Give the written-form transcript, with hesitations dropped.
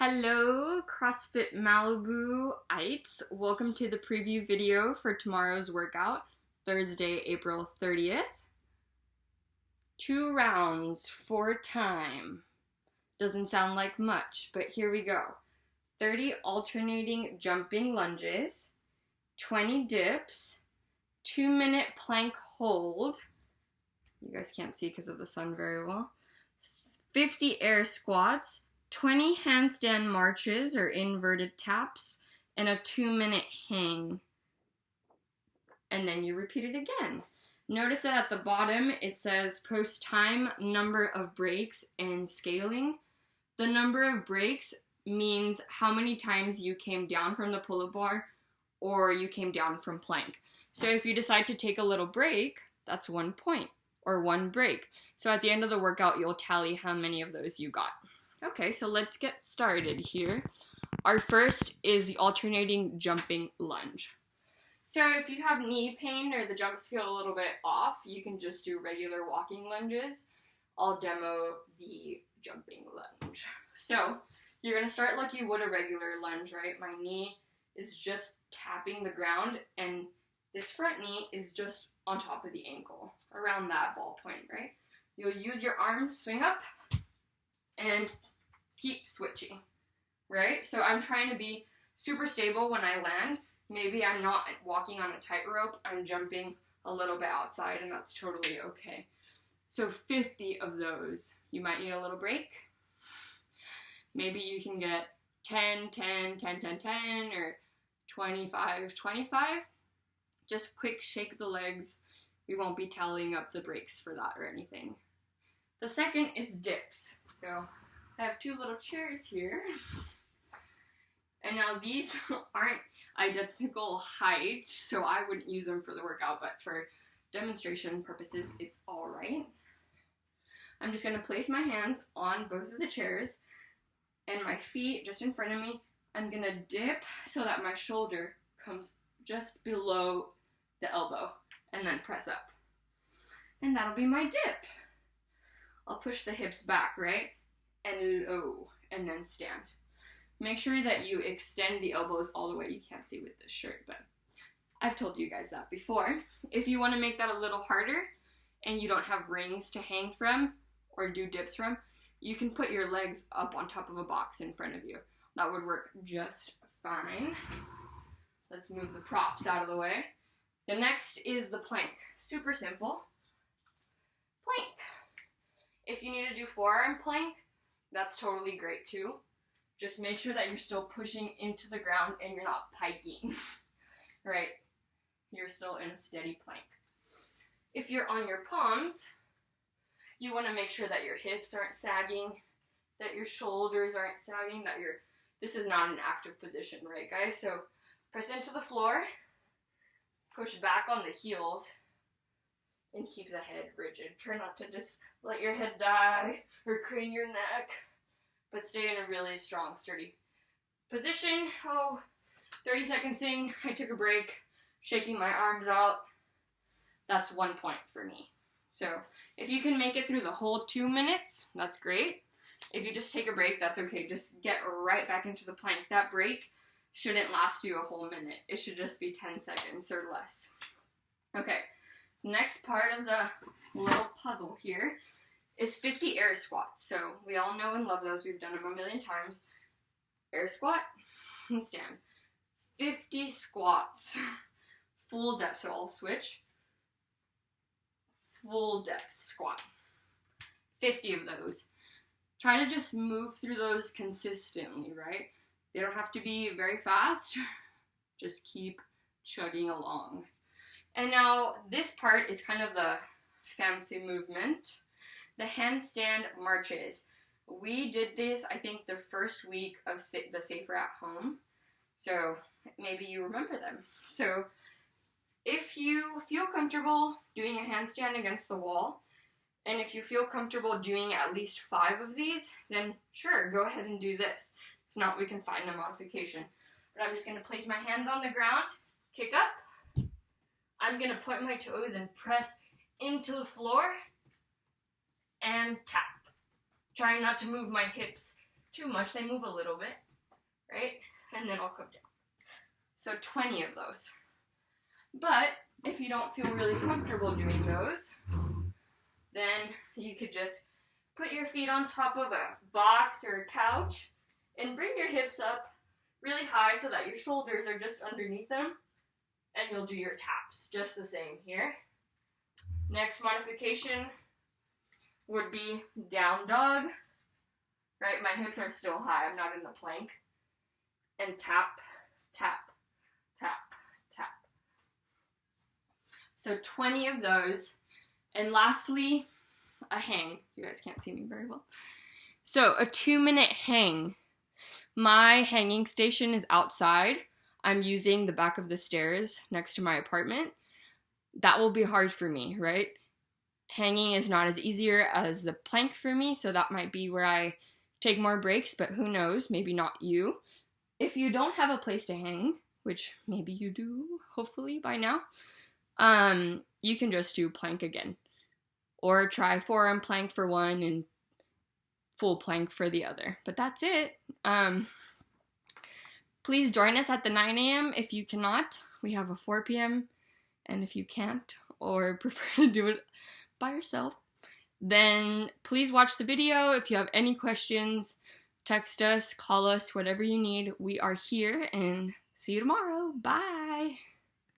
Hello, CrossFit Malibuites. Welcome to the preview video for tomorrow's workout, Thursday, April 30th. 2 rounds, 4 time. Doesn't sound like much, but here we go. 30 alternating jumping lunges, 20 dips, 2-minute plank hold. You guys can't see because of the sun very well. 50 air squats, 20 handstand marches or inverted taps, and a 2-minute hang. And then you repeat it again. Notice that at the bottom it says post time, number of breaks, and scaling. The number of breaks means how many times you came down from the pull-up bar or you came down from plank. So if you decide to take a little break, that's 1 point or 1 break. So at the end of the workout, you'll tally how many of those you got. Okay, so let's get started here. Our first is the alternating jumping lunge. So if you have knee pain or the jumps feel a little bit off, you can just do regular walking lunges. I'll demo the jumping lunge. So you're gonna start like you would a regular lunge, right? My knee is just tapping the ground and this front knee is just on top of the ankle, around that ball point, right? You'll use your arms, swing up, and keep switching, right? So I'm trying to be super stable when I land. Maybe I'm not walking on a tightrope, I'm jumping a little bit outside, and that's totally okay. So 50 of those. You might need a little break. Maybe you can get 10, 10, 10, 10, 10, or 25, 25. Just quick shake the legs. We won't be tallying up the breaks for that or anything. The second is dips. So I have 2 little chairs here. And now these aren't identical height, so I wouldn't use them for the workout, but for demonstration purposes, it's all right. I'm just going to place my hands on both of the chairs and my feet just in front of me. I'm going to dip so that my shoulder comes just below the elbow and then press up. And that'll be my dip. I'll push the hips back, right? And low, and then stand. Make sure that you extend the elbows all the way. You can't see with this shirt, but I've told you guys that before. If you want to make that a little harder and you don't have rings to hang from or do dips from, you can put your legs up on top of a box in front of you. That would work just fine. Let's move the props out of the way. The next is the plank. Super simple. Plank. If you need to do forearm plank, that's totally great too. Just make sure that you're still pushing into the ground and you're not piking, right? You're still in a steady plank. If you're on your palms, you want to make sure that your hips aren't sagging, that your shoulders aren't sagging, that this is not an active position, right guys? So press into the floor, push back on the heels, and keep the head rigid. Try not to just let your head die or crane your neck, but stay in a really strong, sturdy position. 30 seconds in, I took a break, shaking my arms out. That's 1 point for me. So if you can make it through the whole 2 minutes, that's great. If you just take a break, that's okay. Just get right back into the plank. That break shouldn't last you a whole minute. It should just be 10 seconds or less. Okay. Next part of the little puzzle here is 50 air squats. So we all know and love those. We've done them a million times. Air squat and stand. 50 squats. Full depth. So I'll switch. Full depth squat. 50 of those. Try to just move through those consistently, right? They don't have to be very fast. Just keep chugging along. And now this part is kind of the fancy movement. The handstand marches. We did this, I think, the first week of the Safer at Home. So maybe you remember them. So if you feel comfortable doing a handstand against the wall, and if you feel comfortable doing at least 5 of these, then sure, go ahead and do this. If not, we can find a modification. But I'm just going to place my hands on the ground, kick up. I'm going to point my toes and press into the floor and tap. Trying not to move my hips too much. They move a little bit, right? And then I'll come down. So 20 of those. But if you don't feel really comfortable doing those, then you could just put your feet on top of a box or a couch and bring your hips up really high so that your shoulders are just underneath them, and you'll do your taps just the same here. Next modification would be down dog, right? My hips are still high, I'm not in the plank. And tap, tap, tap, tap. So 20 of those. And lastly, a hang. You guys can't see me very well. So a 2-minute hang. My hanging station is outside. I'm using the back of the stairs next to my apartment. That will be hard for me, right? Hanging is not as easier as the plank for me, so that might be where I take more breaks, but who knows, maybe not you. If you don't have a place to hang, which maybe you do, hopefully by now, you can just do plank again. Or try forearm plank for one and full plank for the other. But that's it. Please join us at the 9 a.m. if you cannot. We have a 4 p.m. And if you can't or prefer to do it by yourself, then please watch the video. If you have any questions, text us, call us, whatever you need. We are here, and see you tomorrow. Bye.